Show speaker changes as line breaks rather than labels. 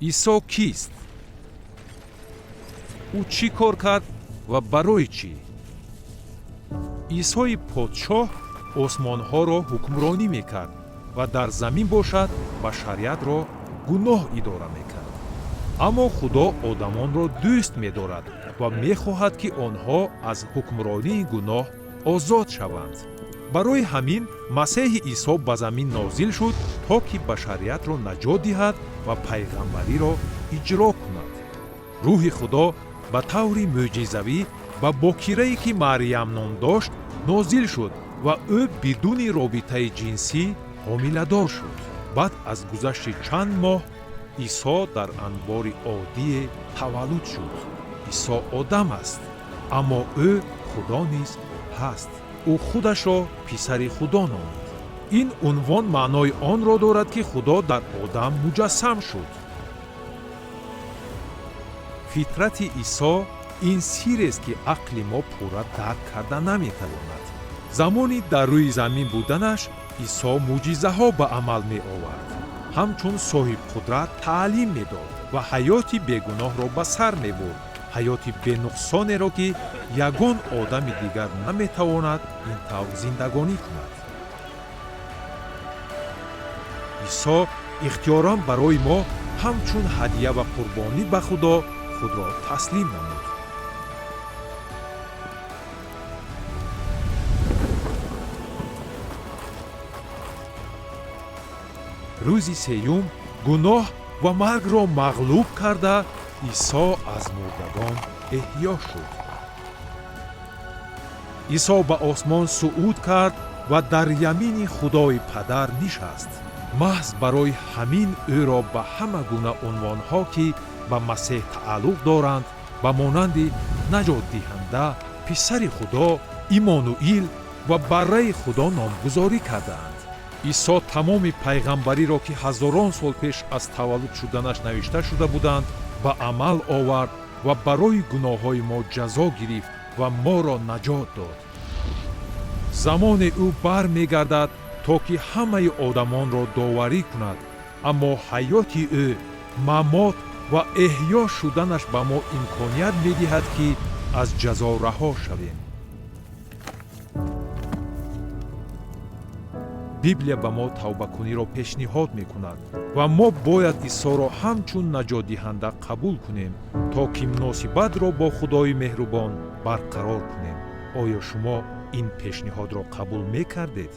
исо кист? ӯ чӣ кор кард ва барои чӣ? исои подшоҳ осмонҳоро ҳукмронӣ мекард ва дар замин бошад башариятро гуноҳ идора мекард. аммо худо одамонро дӯст медорад ва мехоҳад ки онҳо аз ҳукмронии гуноҳ озод шаванд. барои ҳамин масеҳи исо ба замин нозил шуд, то ки башариятро наҷот диҳад ва пайғамбариро иҷро кунад. рӯҳи худо ба таври мӯъҷизавӣ ба бокирае ки Марьям ном дошт нозил шуд ва ӯ бидуни робитаи ҷинсӣ ҳомиладор шуд. баъд аз гузашти чанд моҳ исо дар анбори оддие таваллуд шуд. исо одам аст, аммо ӯ худо низ ҳаст. ӯ худашро писари худо номид. ин унвон маънои онро дорад ки худо дар одам муҷассам шуд. фитрати исо ин сиррест ки ақли мо пурра дарк карда наметавонад. замони дар рӯи замин буданаш исо мӯъҷизаҳо ба амал меовард. ҳамчун соҳибқудрат таълим медод ва ҳаёти бегуноҳро ба сар мебурд. ҳаёти бенуқсонеро ки ягон одами дигар наметавонад ин тавр зиндагонӣ кунад. исо ихтиёран барои мо ҳамчун ҳадия ва қурбонӣ ба худо худро таслим намуд. рӯзи сеюм гуноҳ ва маргро мағлуб карда исо аз мурдагон эҳьё шуд. исо ба осмон суъуд кард ва дар ямини худои падар нишаст. маҳз барои ҳамин ӯро ба ҳама гуна унвонҳо ки ба масеҳ тааллуқ доранд ба монанди наҷотдиҳанда, писари худо, имонуил ва барраи худо номгузорӣ кардаанд. исо тамоми пайғамбариро ки ҳазорон сол пеш аз таваллуд шуданаш навишта шуда буданд ба амал овард ва барои гуноҳҳои мо ҷазо гирифт ва моро наҷот дод. замоне ӯ бармегардад то ки ҳамаи одамонро доварӣ кунад, аммо ҳаёти ӯ, мамот ва эҳьё шуданаш ба мо имконият медиҳад ки аз ҷазо раҳо шавем. библия ба мо тавбакуниро пешниҳод мекунад ва мо бояд исоро ҳамчун наҷотдиҳанда қабул кунем, то ки муносибатро бо худои меҳрубон барқарор кунем. оё шумо ин пешниҳодро қабул мекардед?